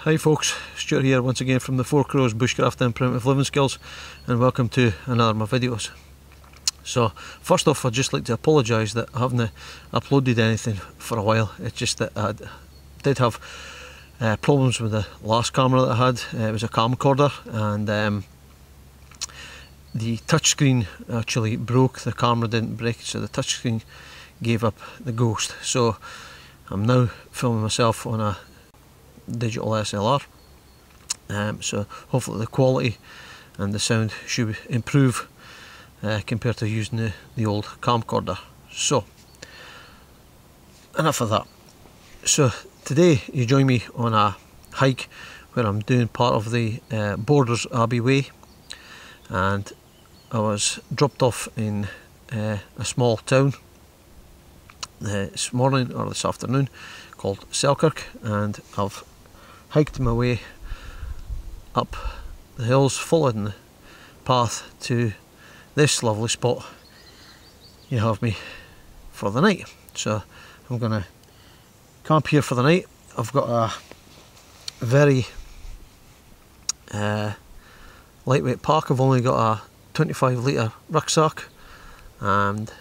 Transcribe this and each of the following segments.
Hi folks, Stuart here once again from the Four Crows Bushcraft and Primitive Living Skills, and welcome to another of my videos. So first off, I'd just like to apologise that I haven't uploaded anything for a while. It's just that I did have problems with the last camera that I had. It was a camcorder, and the touchscreen actually broke. The camera didn't break, so the touchscreen gave up the ghost. So I'm now filming myself on a digital SLR, so hopefully the quality and the sound should improve compared to using the old camcorder. So enough of that. So today you join me on a hike where I'm doing part of the Borders Abbey Way, and I was dropped off in a small town this morning or this afternoon called Selkirk, and I've hiked my way up the hills, following the path to this lovely spot you have me for the night. So I'm going to camp here for the night. I've got a very lightweight pack. I've only got a 25 litre rucksack, and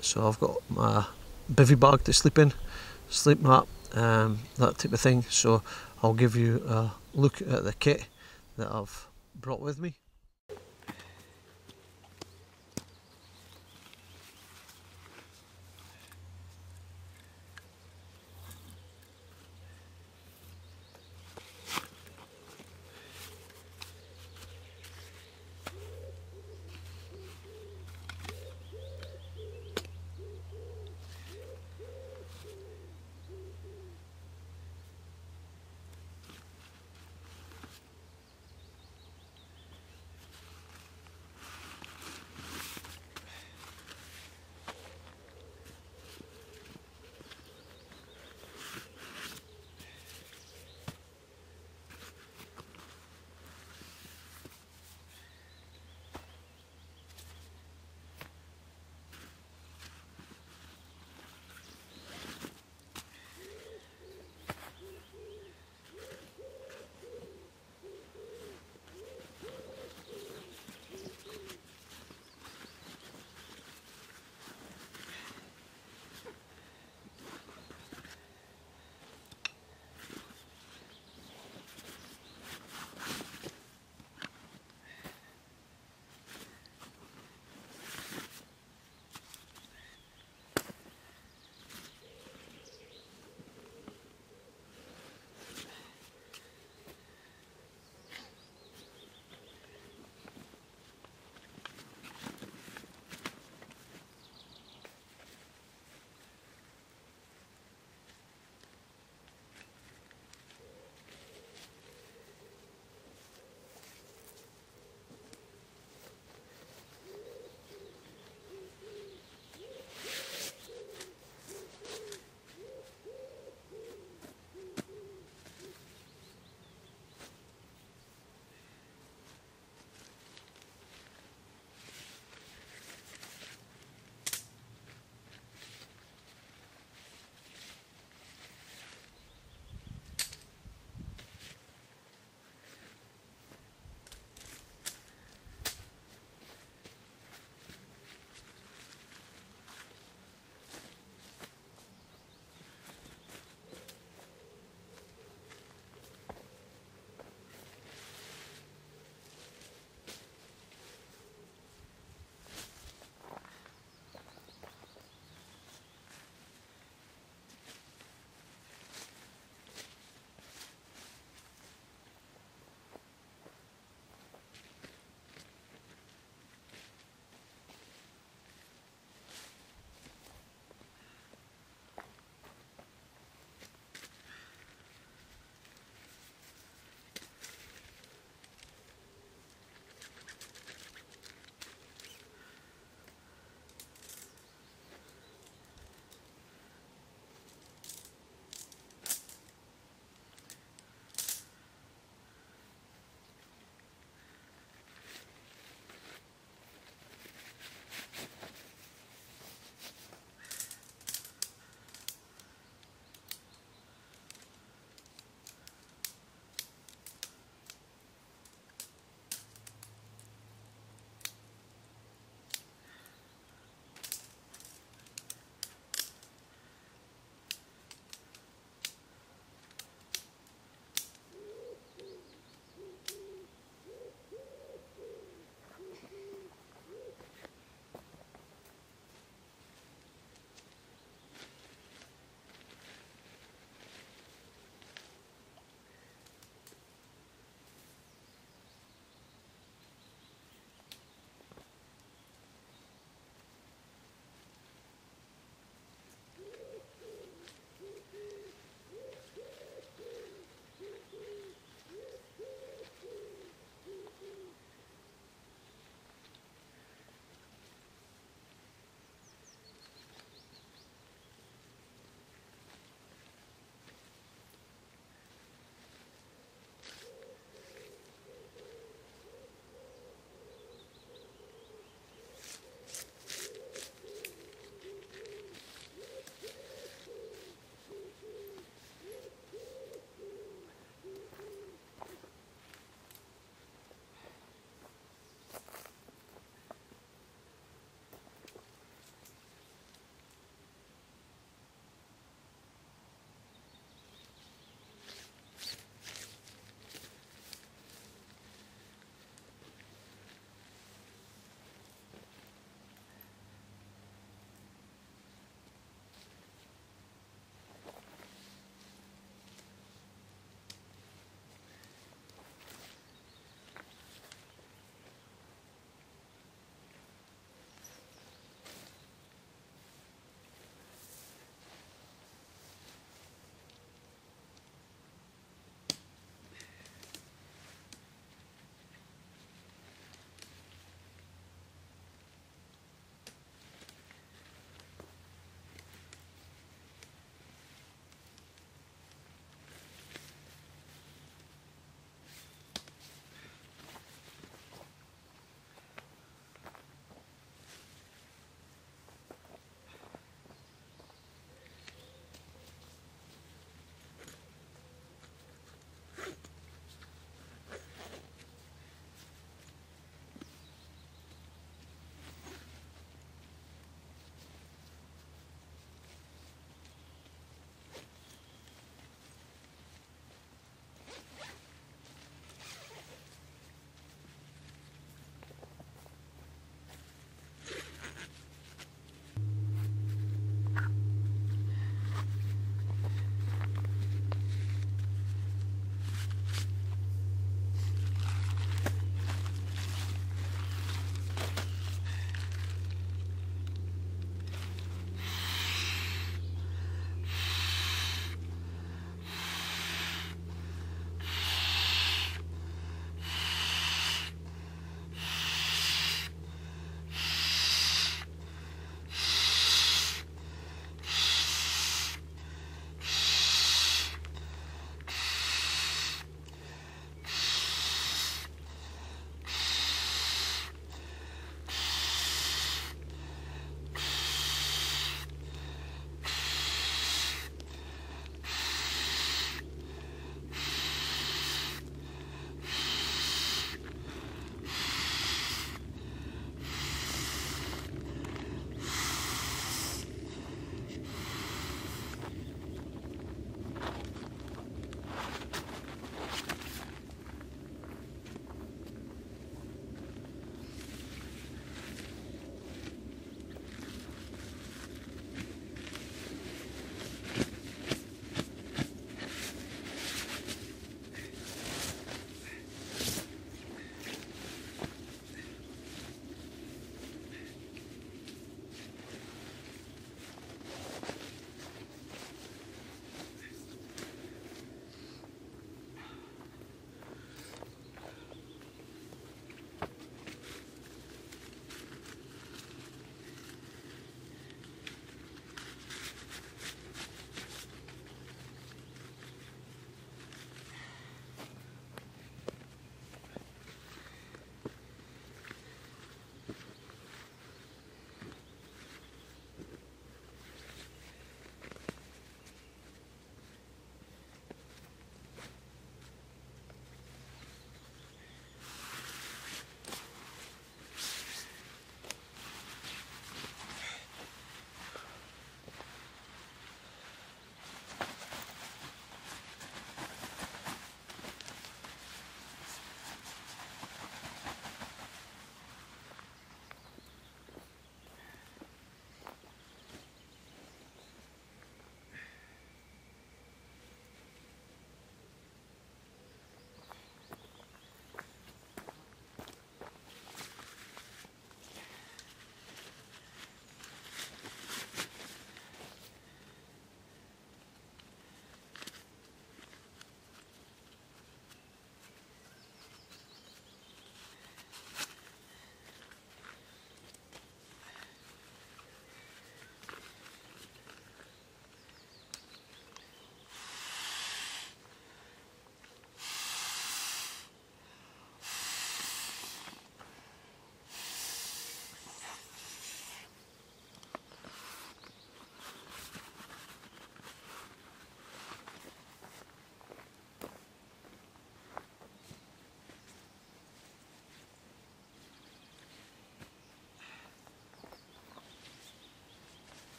so I've got my bivvy bag to sleep in, sleep mat, that type of thing. So I'll give you a look at the kit that I've brought with me.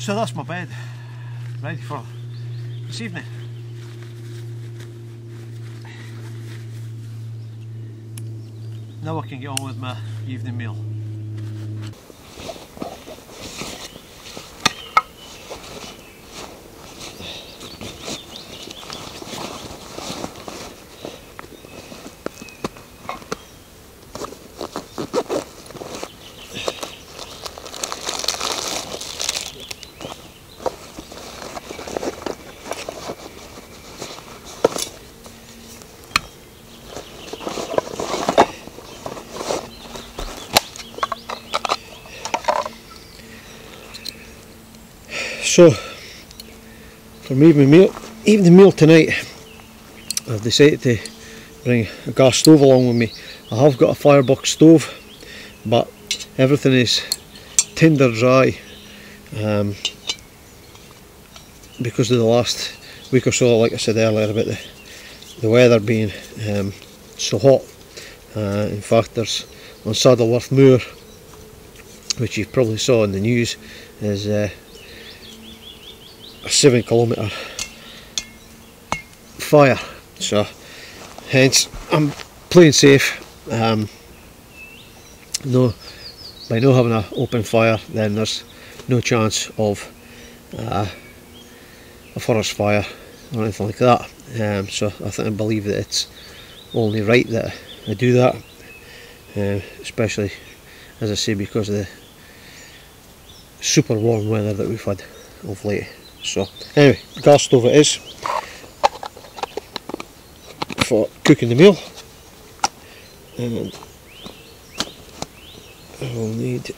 So that's my bed, ready for this evening. Now I can get on with my evening meal. So, for my evening meal tonight, I've decided to bring a gas stove along with me. I have got a firebox stove, but everything is tinder dry because of the last week or so, like I said earlier, about the weather being so hot. In fact, there's on Saddleworth Moor, which you probably saw in the news, is a 7-kilometre fire, so hence I'm playing safe. By not having an open fire, then there's no chance of a forest fire or anything like that. So I believe that it's only right that I do that, especially, as I say, because of the super warm weather that we've had of late. So anyway, gas stove it is for cooking the meal, and I'll need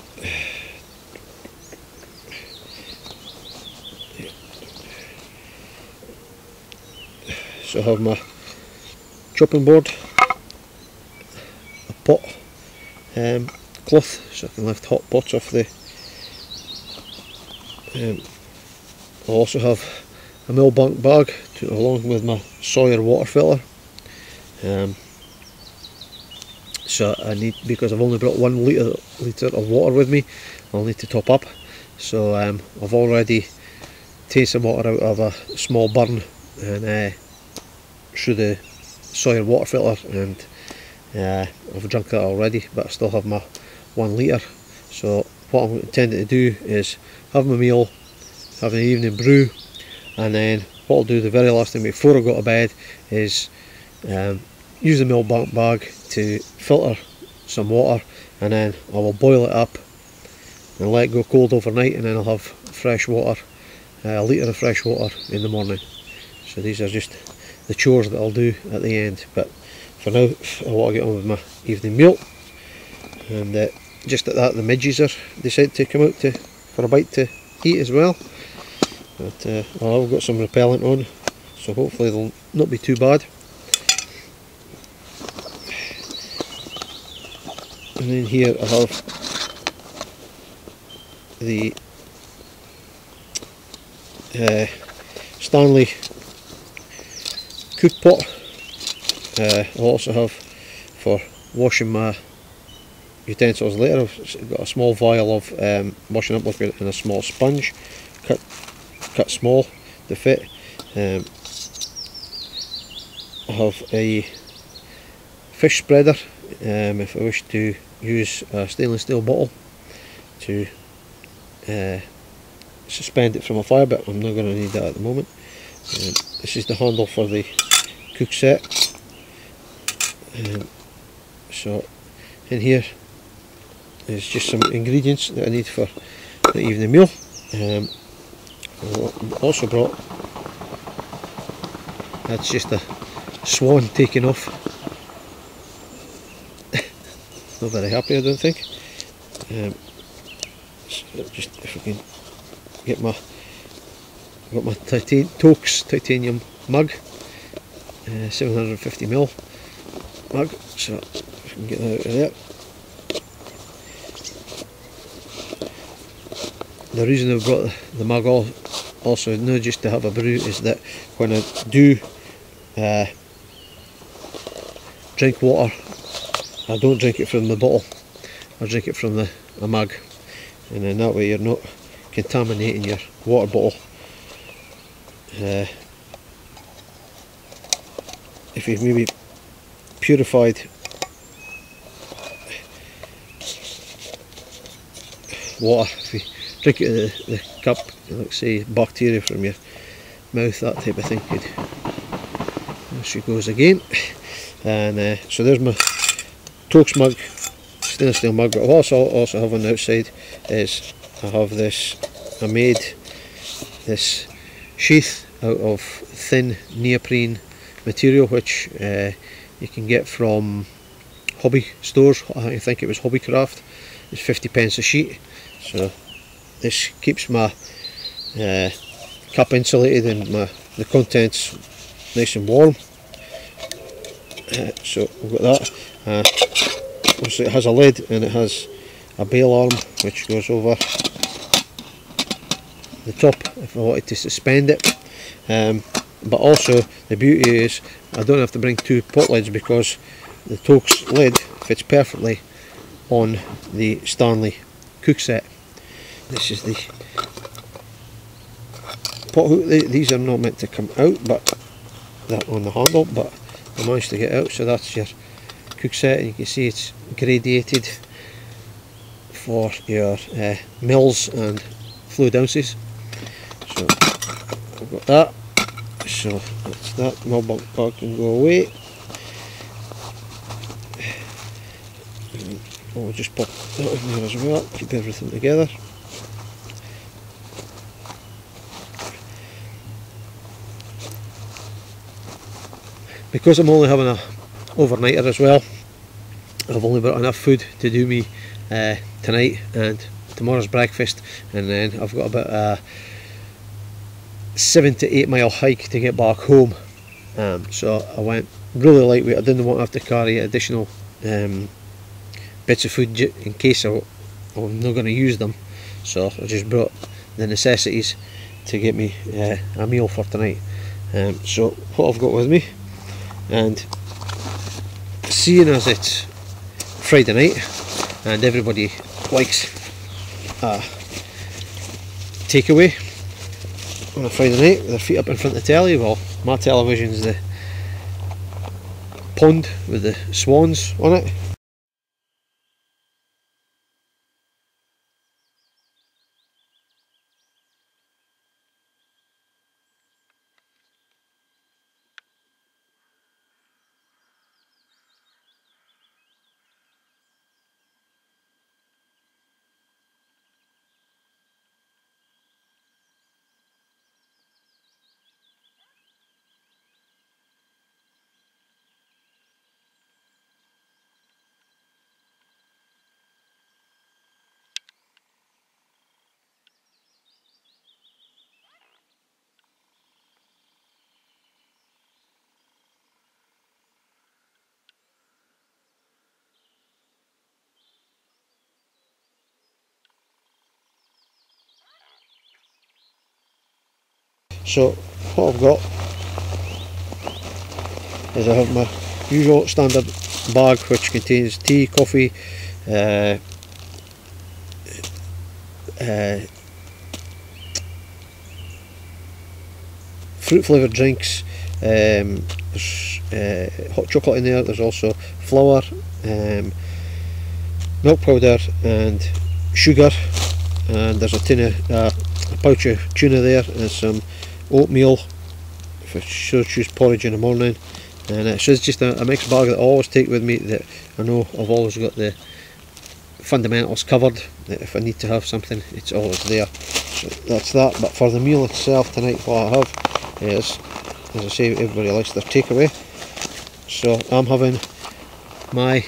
so I have my chopping board, a pot cloth so I can lift hot pots off the I'll also have a millbank bag along with my Sawyer water filter. So I need, because I've only brought 1 litre of water with me, I'll need to top up. So I've already taken some water out of a small burn and through the Sawyer water filter, and I've drunk that already, but I still have my 1 litre. So what I'm intending to do is have my meal, have an evening brew, and then what I'll do the very last thing before I go to bed is use the millbank bag to filter some water, and then I will boil it up and let it go cold overnight, and then I'll have fresh water, a litre of fresh water in the morning. So these are just the chores that I'll do at the end, but for now I want to get on with my evening meal. And just at that, the midges are decided to come out for a bite to eat as well. But well, I've got some repellent on, so hopefully they'll not be too bad. And then here I have the Stanley cook pot. I'll also have for washing my utensils later. I've got a small vial of washing up liquid and a small sponge, cut small to fit. I have a fish spreader if I wish to use a stainless steel bottle to suspend it from a fire, but I'm not going to need that at the moment. This is the handle for the cook set. So in here is just some ingredients that I need for the evening meal. I also brought, that's just a swan taking off. Not very happy, I don't think. So just if I can get my, I've got my Toaks titanium mug, 750ml mug, so if I can get that out of there. The reason I brought the mug also not just to have a brew is that when I do drink water, I don't drink it from the bottle, I drink it from a mug, and then that way you're not contaminating your water bottle. If you've maybe purified water, if you drink it out of the cup, like say bacteria from your mouth, that type of thing could. There she goes again. And so there's my Tokes mug, stainless steel mug. But what I also have on the outside is I have this. I made this sheath out of thin neoprene material, which you can get from hobby stores. I think it was Bushcraft. It's 50p a sheet. So this keeps my cup insulated and the contents nice and warm. So we've got that. Obviously it has a lid and it has a bail arm which goes over the top if I wanted to suspend it. But also the beauty is I don't have to bring two pot lids because the Tokes lid fits perfectly on the Stanley cook set. This is the pot hook. These are not meant to come out, but that on the handle, but I managed to get out. So that's your cook set, and you can see it's gradated for your mils and fluid ounces. So I've got that. So that's that. Mil bag can go away. And we'll just pop that in there as well. Keep everything together. Because I'm only having a overnighter as well, I've only got enough food to do me tonight and tomorrow's breakfast, and then I've got about a 7 to 8 mile hike to get back home. So I went really lightweight. I didn't want to have to carry additional bits of food in case I'm not going to use them, so I just brought the necessities to get me a meal for tonight. So what I've got with me, and seeing as it's Friday night and everybody likes a takeaway on a Friday night with their feet up in front of the telly, well, my television's the pond with the swans on it. So what I've got is I have my usual standard bag which contains tea, coffee, fruit flavoured drinks, there's hot chocolate in there, there's also flour, milk powder and sugar, and there's a pouch of tuna there, and some oatmeal if I should choose porridge in the morning. And so it's just a mixed bag that I always take with me, that I know I've always got the fundamentals covered, that if I need to have something it's always there. So that's that. But for the meal itself tonight, what I have is, as I say, everybody likes their takeaway, so I'm having my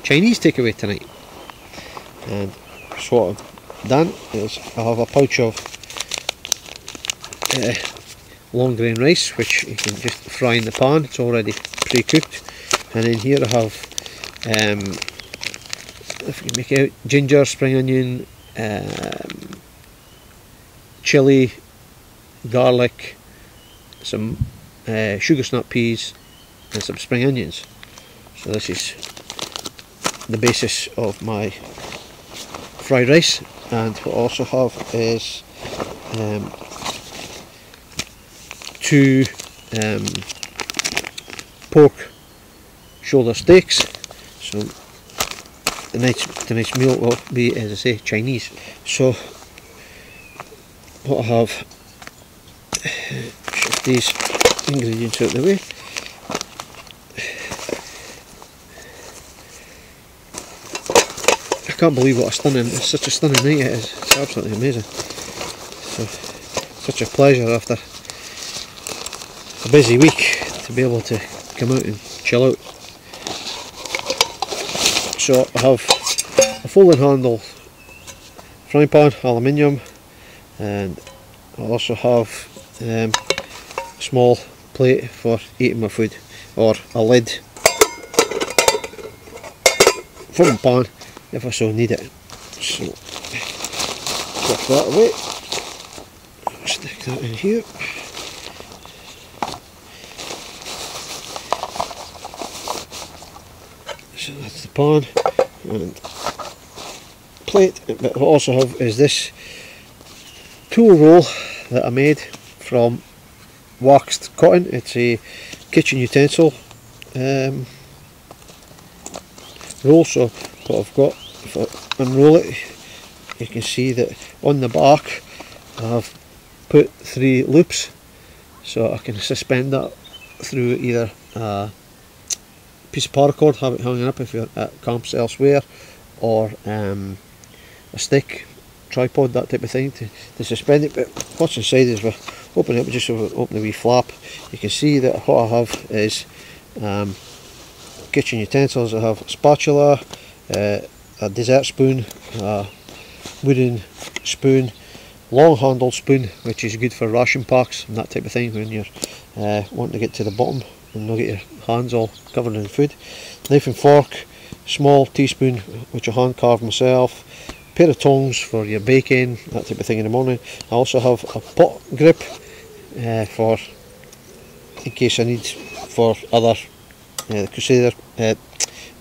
Chinese takeaway tonight. And so what I've done is I have a pouch of long grain rice, which you can just fry in the pan, it's already pre-cooked. And in here I have, if you can make it out, ginger, spring onion, chilli, garlic, some sugar snap peas and some spring onions. So this is the basis of my fried rice. and what I also have is 2 pork shoulder steaks. So tonight's meal will be, as I say, Chinese. So what I have, shift these ingredients out of the way. I can't believe what such a stunning night it is. It's absolutely amazing. So, such a pleasure after a busy week to be able to come out and chill out. So I have a folding handle frying pan, aluminium, and I also have a small plate for eating my food, or a lid for the pan if I so need it. So put that away, stick that in here. So that's the pan and plate. But what I also have is this tool roll that I made from waxed cotton. It's a kitchen utensil roll. So what I've got, if I unroll it, you can see that on the back I've put 3 loops, so I can suspend that through either a piece of paracord, have it hanging up if you're at camps elsewhere, or a stick, tripod, that type of thing to suspend it. But what's inside is, we open it up, just open the wee flap, you can see that what I have is kitchen utensils. I have a spatula, a dessert spoon, a wooden spoon, long handled spoon, which is good for ration packs and that type of thing when you're wanting to get to the bottom and not get your hands all covered in food. Knife and fork, small teaspoon which I hand carved myself, pair of tongs for your baking, that type of thing in the morning. I also have a pot grip for in case I need for other Crusader,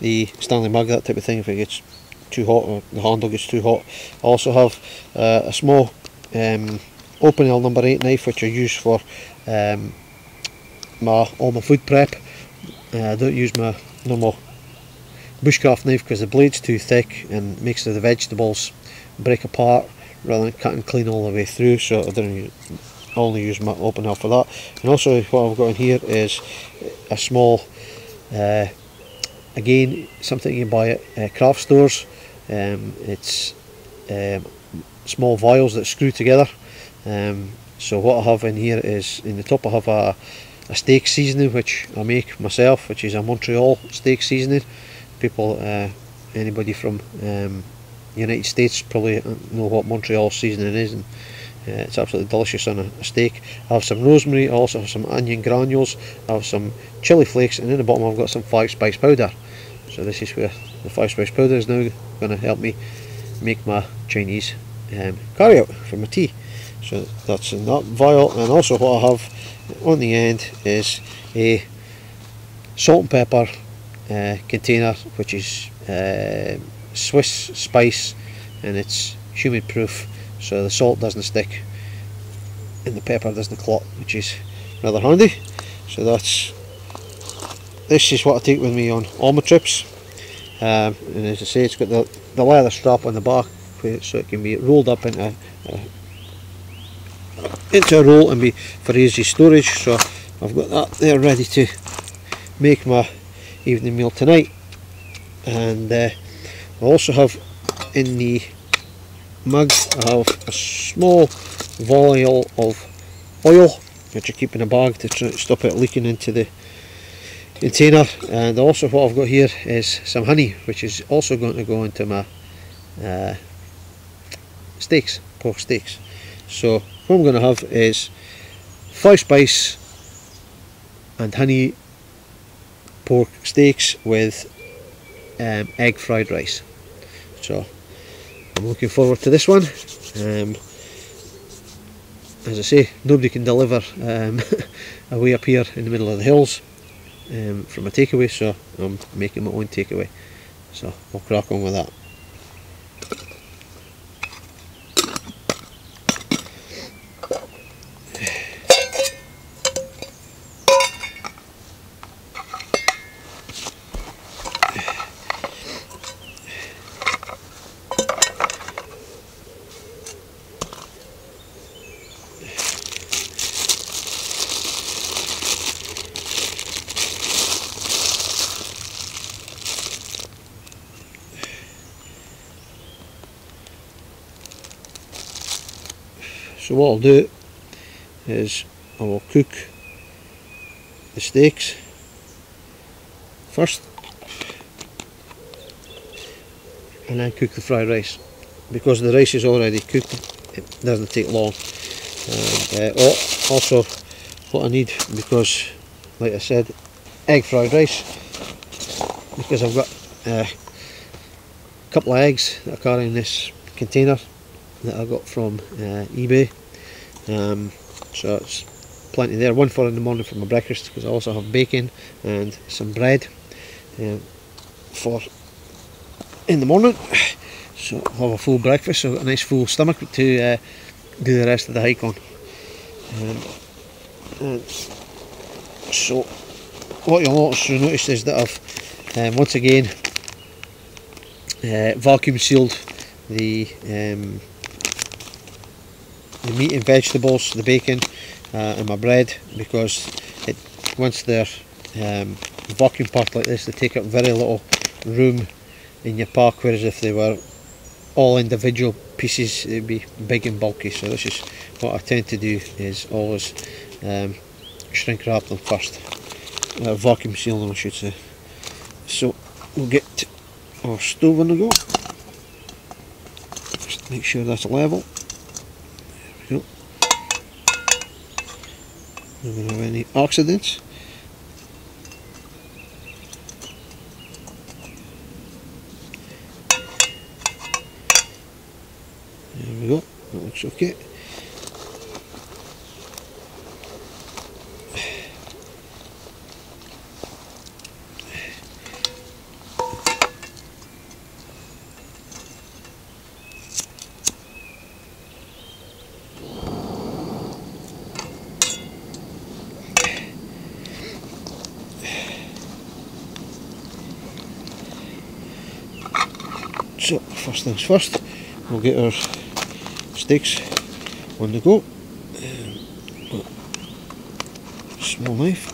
the Stanley mug, that type of thing, if it gets too hot or the handle gets too hot. I also have a small open L number 8 knife which I use for all my food prep. I don't use my normal Bushcraft knife because the blade's too thick and makes the vegetables break apart rather than cutting clean all the way through, so I don't only use my open L for that. And also what I've got in here is a small again, something you can buy at craft stores. It's small vials that screw together. So what I have in here is, in the top I have a steak seasoning which I make myself, which is a Montreal steak seasoning. People, anybody from United States probably know what Montreal seasoning is, and it's absolutely delicious on a steak. I have some rosemary, I also have some onion granules, I have some chili flakes, and in the bottom I've got some 5-spice powder. So this is where the 5-spice powder is now going to help me make my Chinese carry out for my tea. So that's in that vial. And also what I have on the end is a salt and pepper container, which is Swiss spice, and it's humid proof, so the salt doesn't stick and the pepper doesn't clot, which is rather handy. So this is what I take with me on all my trips, and as I say, it's got the leather strap on the back so it can be rolled up into a roll and be for easy storage. So I've got that there ready to make my evening meal tonight. And I also have in the mug, I have a small vial of oil which I keep in a bag to try to stop it leaking into the container. And also what I've got here is some honey, which is also going to go into my steaks, pork steaks. So what I'm going to have is 5-spice and honey pork steaks with egg fried rice. So I'm looking forward to this one. As I say, nobody can deliver away up here in the middle of the hills from a takeaway, so I'm making my own takeaway. So I'll crack on with that. So what I'll do is I will cook the steaks first and then cook the fried rice. Because the rice is already cooked, it doesn't take long. Also what I need, because like I said, egg fried rice, because I've got a couple of eggs that I carry in this container that I got from eBay. So it's plenty there, one for in the morning for my breakfast, because I also have bacon and some bread for in the morning. So I'll have a full breakfast, so I've got a nice full stomach to do the rest of the hike on. And so what you'll also notice is that I've once again vacuum sealed the meat and vegetables, the bacon and my bread, because once they're vacuum packed like this, they take up very little room in your pack, whereas if they were all individual pieces, it'd be big and bulky. So this is what I tend to do, is always shrink wrap them first, vacuum seal them I should say. So we'll get our stove on the go, just make sure that's level. There we go. We don't have any accidents. There we go, that looks okay. So first things first, we'll get our steaks on the go. Small knife.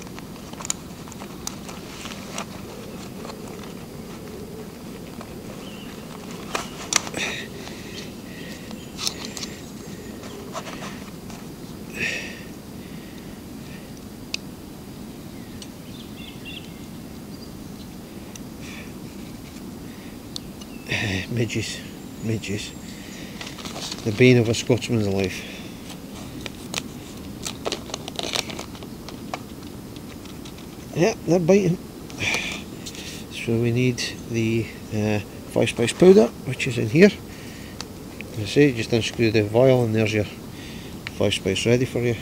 Midges, the bane of a Scotsman's life. Yeah, they're biting. So we need the 5-spice powder, which is in here. As I say, just unscrew the vial and there's your 5-spice ready for you.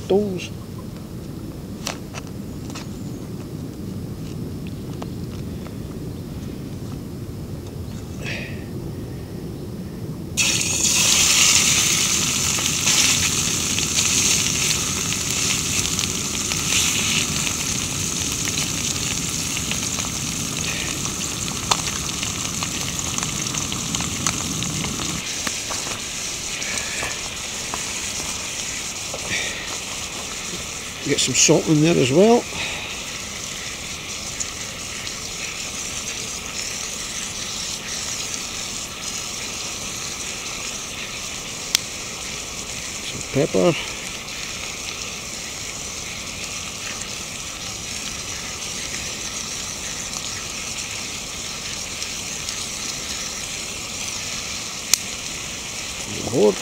Those. Get some salt in there as well. Some pepper. Board.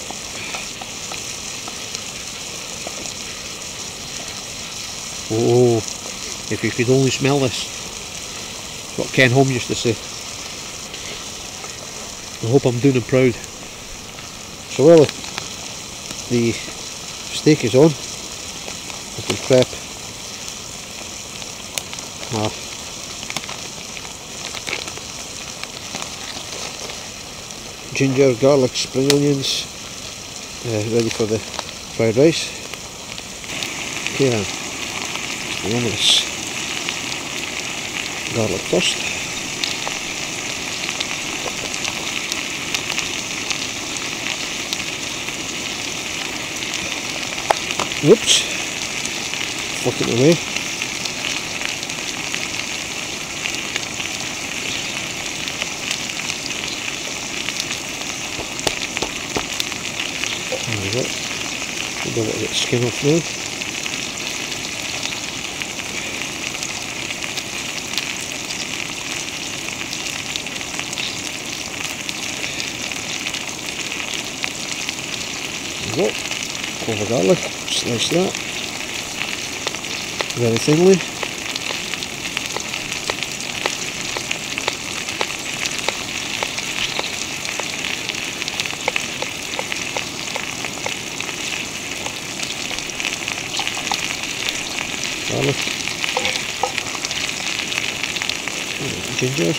Oh, if you could only smell this. That's what Ken Home used to say. I hope I'm doing him proud. So while the steak is on, I can prep my ginger, garlic, spring onions, ready for the fried rice. Okay then, on with this garlic first. Whoops, flick it away. There we go. We'll be able to get the skin off now. There we go. Clove of garlic, slice that very thinly. Garlic, ginger,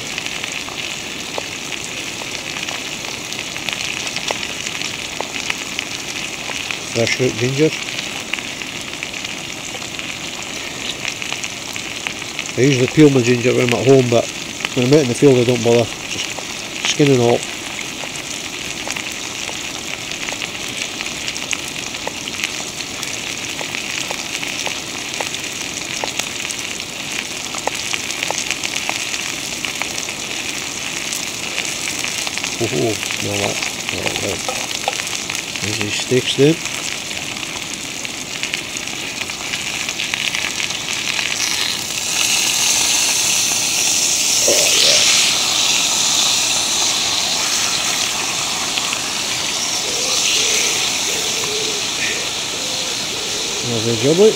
fresh root ginger. I usually peel my ginger when I'm at home, but when I'm out in the field I don't bother, just skin and all. Oh, now that. There's these steaks then. Oh yeah. Lovely jubbly.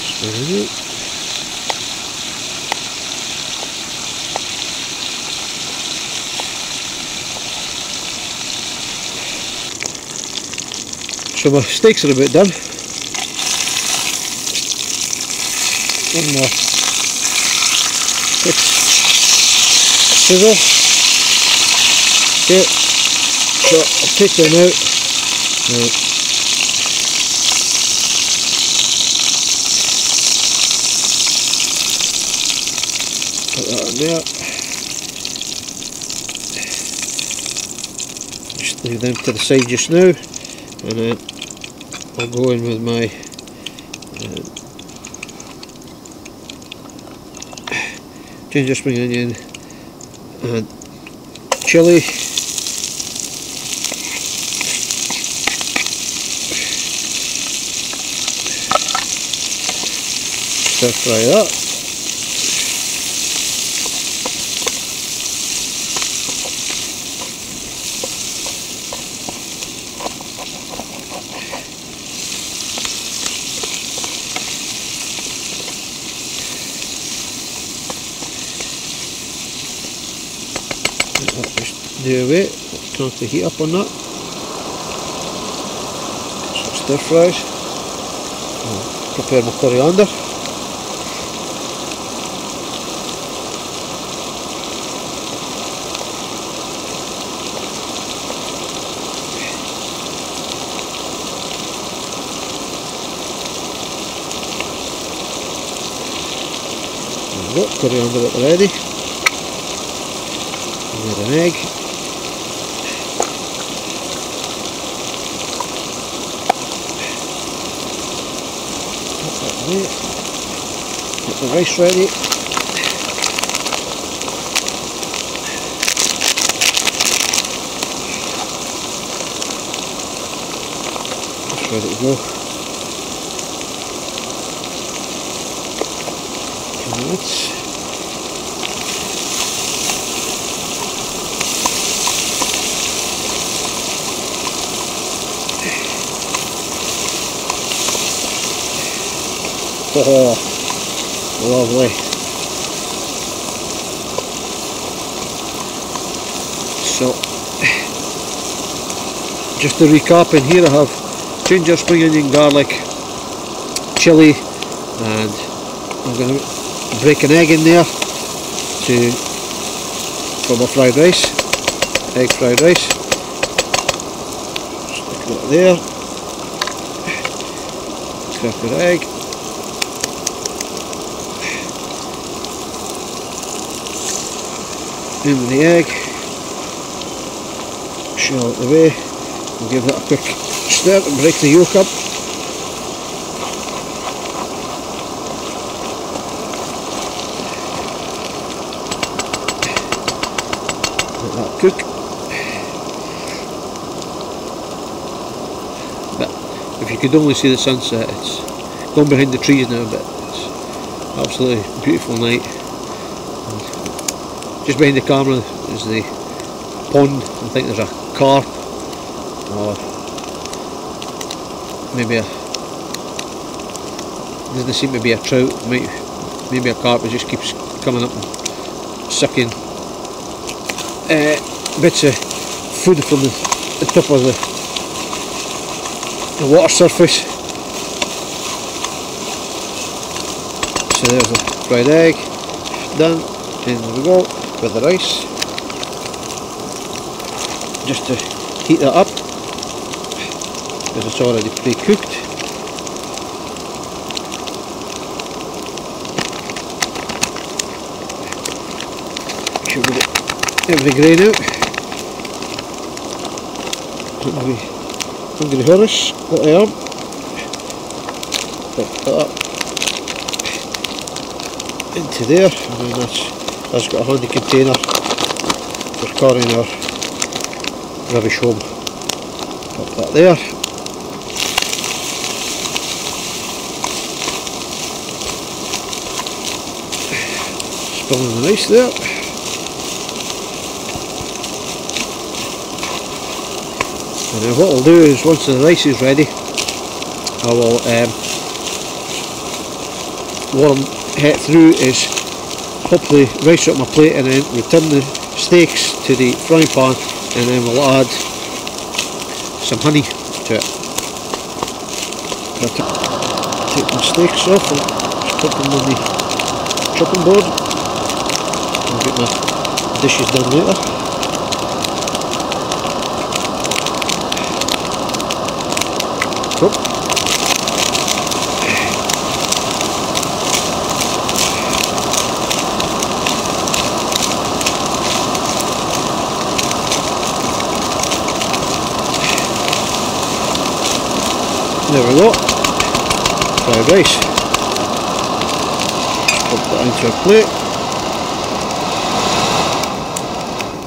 Spread it out. So my steaks are about done. One more quick sizzle. Okay, so I'll take them out. Put that in there. Just leave them to the side just now, and then I'll go in with my ginger, spring onion and chilli. Stir fry that. Just do away, turn the heat up on that. Some stir fries. I'll prepare my coriander. There we go, coriander at the ready. With an egg. Put that away. Get the rice ready. It's ready to go. 2 minutes. Oh, lovely. So, just to recap, in here I have ginger, spring onion, garlic, chilli, and I'm going to break an egg in there for my fried rice. egg fried rice. Stick that there. Crack your egg. In with the egg. Shell out the way. We'll give that a quick stir and break the yolk up. Let that cook. But if you could only see the sunset, it's gone behind the trees now, but it's absolutely beautiful night. And just behind the camera is the pond. I think there's a carp, or maybe doesn't seem to be a trout, maybe a carp. It just keeps coming up and sucking bits of food from the top of the water surface. So there's the fried egg done, and there we go with the rice. Just to heat that up, because it's already pre-cooked. Should we get every grain out? Hungry Horace, what I am. Put that up into there, and then that's got a handy container for carrying our rubbish home. Pop that there. Spilling the rice there. And then what I'll do is, once the rice is ready, I will what I'm head through is pop the rice up my plate and then return the steaks to the frying pan, and then we'll add some honey to it. Take the steaks off and just put them on the chopping board. I'll get my dishes done later. There we go, fried rice. Pop that into a plate.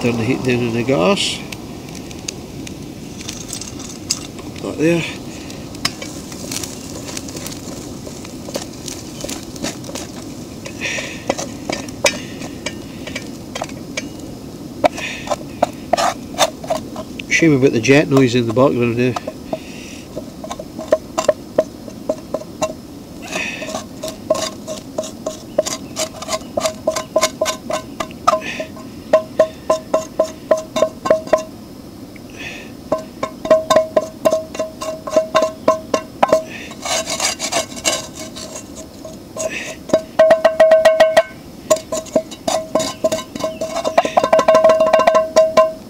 Turn the heat down on the gas. Pop that there. Shame about the jet noise in the background there.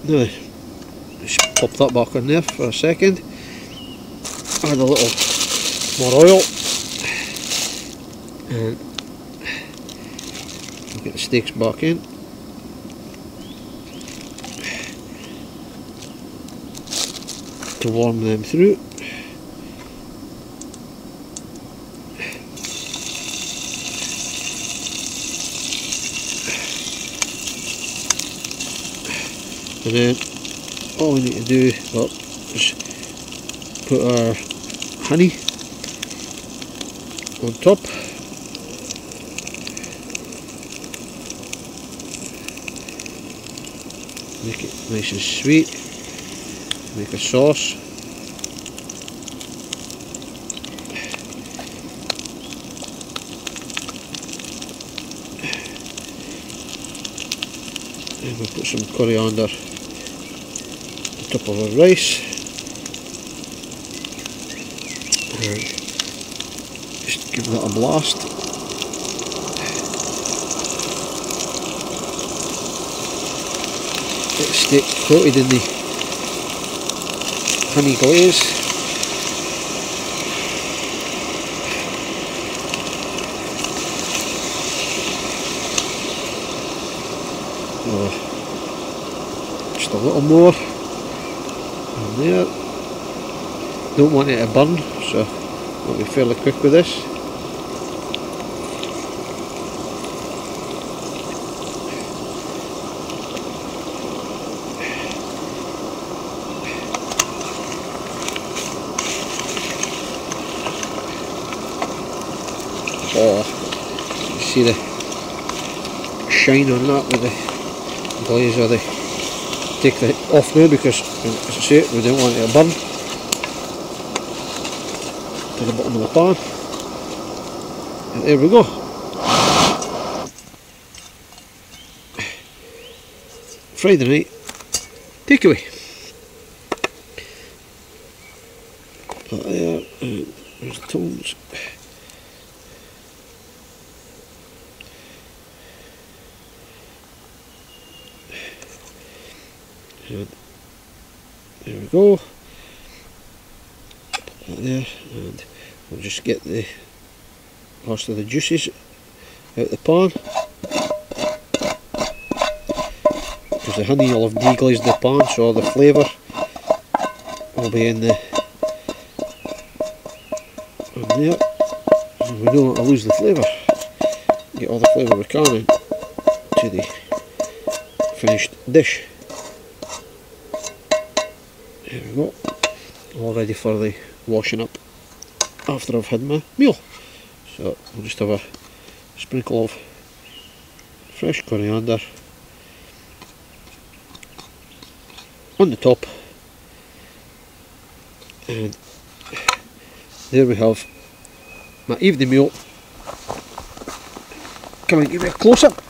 Now, just pop that back in there for a second, add a little more oil, and get the steaks back in. To warm them through. And then all we need to do is put our honey on top. Make it nice and sweet. Make a sauce. And we'll put some coriander top of our rice, and just give that a blast. It's coated in the honey glaze. Just a little more in there. Don't want it to burn, so I'll be fairly quick with this. Oh, you see the shine on that with the glaze, or the take it off now because, as I say, we don't want it to burn to the bottom of the pan. And there we go. Friday night takeaway. Put that there, and there's the tongs. And there we go. Put that there, and we'll just get the rest of the juices out the pan, because the honey will have deglazed the pan, so all the flavour will be in there. And we don't want to lose the flavour. Get all the flavour we can into the finished dish. There we go, all ready for the washing up after I've had my meal. So we'll just have a sprinkle of fresh coriander on the top, and there we have my evening meal. Come and give me a close up.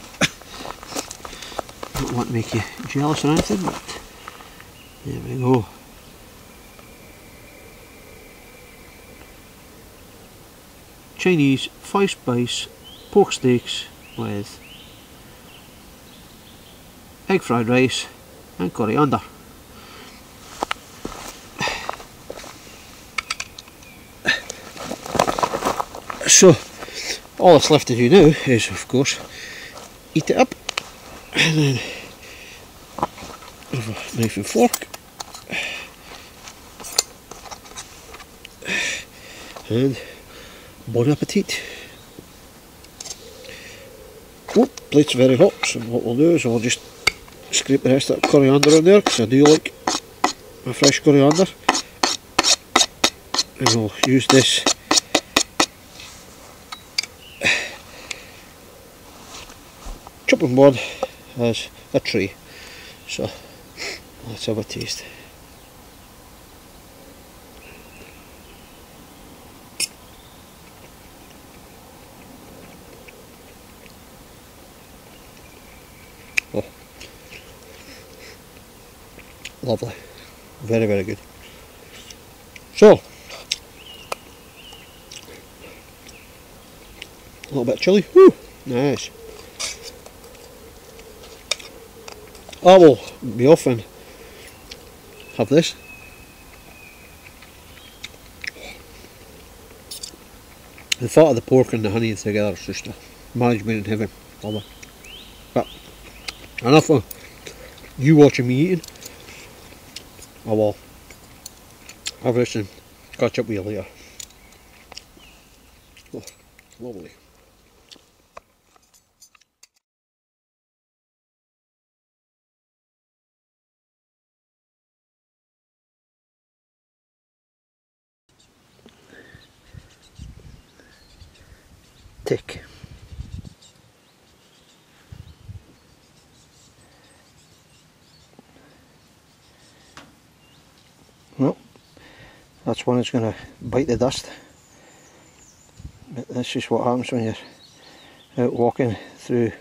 Don't want to make you jealous or anything, but there we go. Chinese 5-spice pork steaks with egg fried rice and coriander. So all that's left to do now is, of course, eat it up, and then have a knife and fork, and bon appetit. Oh, plate's very hot, so what we'll do is we'll just scrape the rest of that coriander on there, because I do like my fresh coriander, and we'll use this chopping board as a tray. So let's have a taste. Oh, lovely, very, very good. So a little bit of chilli. Woo, nice. I will be off and have this. The fat of the pork and the honey together is just a marriage made in heaven. Lovely. But enough of you watching me eating. I will have this and catch up with you later. Oh, lovely. Tick. Well, that's one that's going to bite the dust. But that's just what happens when you're out walking through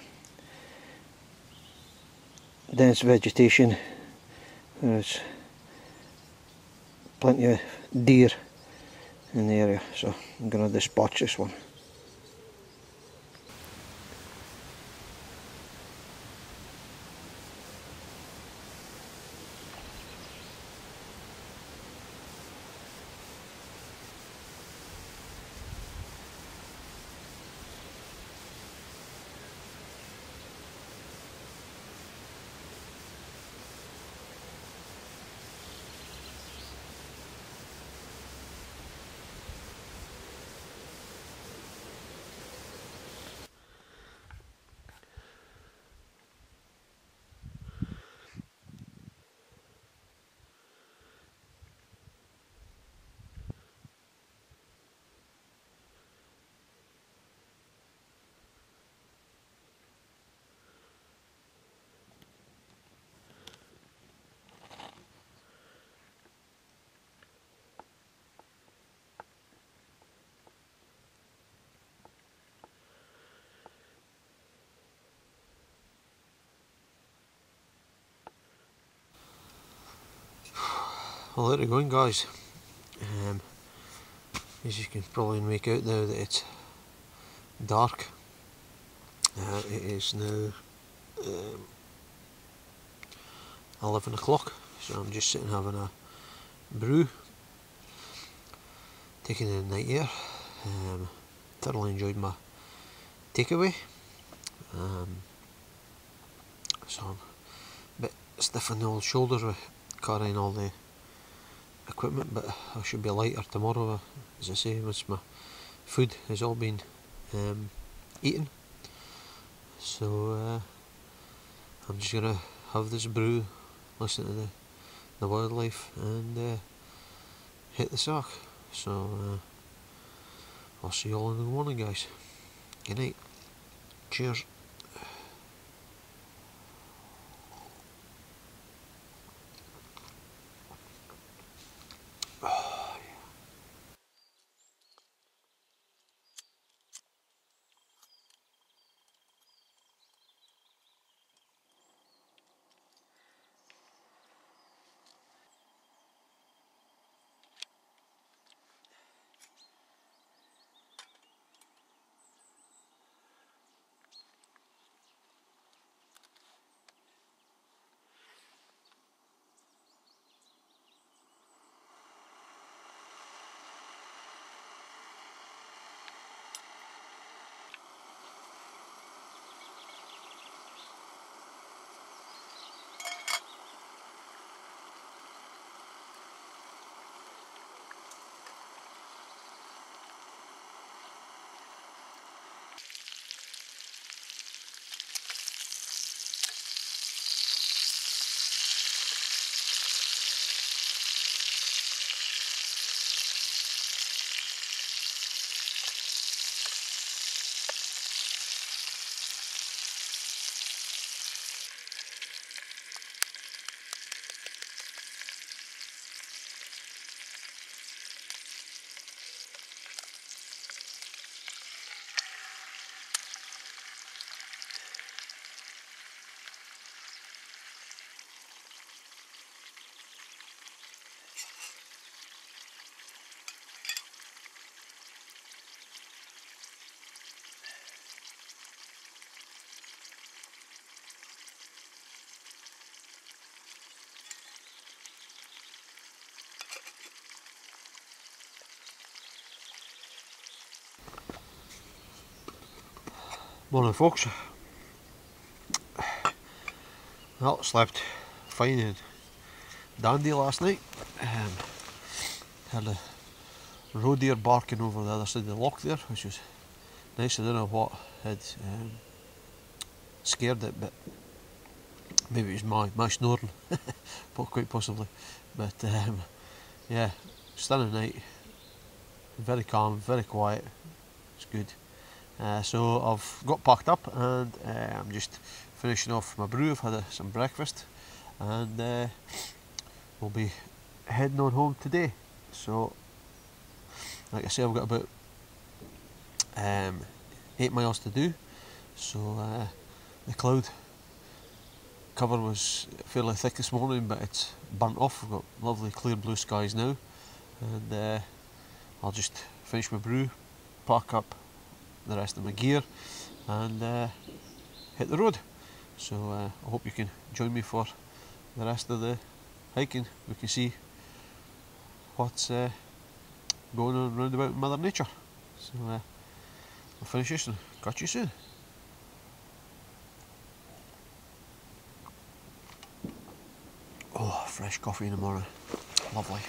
dense vegetation. There's plenty of deer in the area, so I'm going to dispatch this one. Well, there you go, guys. As you can probably make out now that it's dark. It is now 11 o'clock, so I'm just sitting having a brew, taking in the night air. Thoroughly enjoyed my takeaway. So I'm a bit stiff in the old shoulders with carrying all the equipment, but I should be lighter tomorrow, as I say, once my food has all been eaten. So I'm just gonna have this brew, listen to the wildlife, and hit the sack. So I'll see you all in the morning, guys. Good night. Cheers. Morning, folks. Well, slept fine and dandy last night. Had a roe deer barking over the other side of the loch there, which was nice. I don't know what had scared it, but maybe it was my snoring, quite possibly. But yeah, stunning night. Very calm, very quiet. It's good. So I've got packed up and I'm just finishing off my brew. I've had some breakfast and we'll be heading on home today. So like I say, I've got about 8 miles to do. So the cloud cover was fairly thick this morning, but it's burnt off. We've got lovely clear blue skies now, and I'll just finish my brew, pack up the rest of my gear, and hit the road. So I hope you can join me for the rest of the hiking. We can see what's going on round about in Mother Nature. So I'll finish this and catch you soon. Oh, fresh coffee in the morning. Lovely.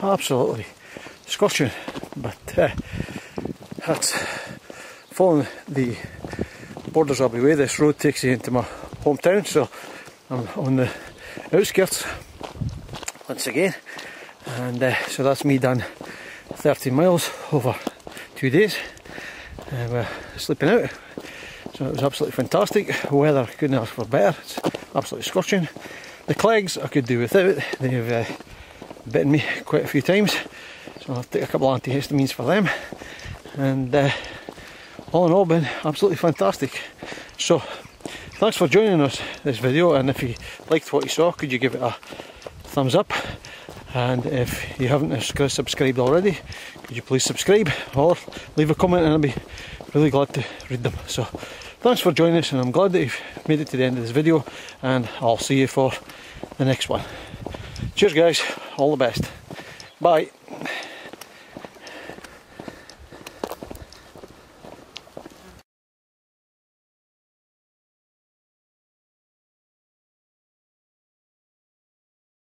absolutely scorching, but that's following the Borders Abbey Way. This road takes you into my hometown, so I'm on the outskirts once again, and so that's me done 30 miles over 2 days. We're sleeping out, so it was absolutely fantastic. Weather couldn't ask for better. It's absolutely scorching. The clegs I could do without. They've bitten me quite a few times, so I'll take a couple of antihistamines for them, and all in all been absolutely fantastic. So thanks for joining us this video, and if you liked what you saw, could you give it a thumbs up, and if you haven't subscribed already, could you please subscribe or leave a comment, and I'll be really glad to read them. So thanks for joining us, and I'm glad that you've made it to the end of this video, and I'll see you for the next one. Cheers guys, all the best, bye.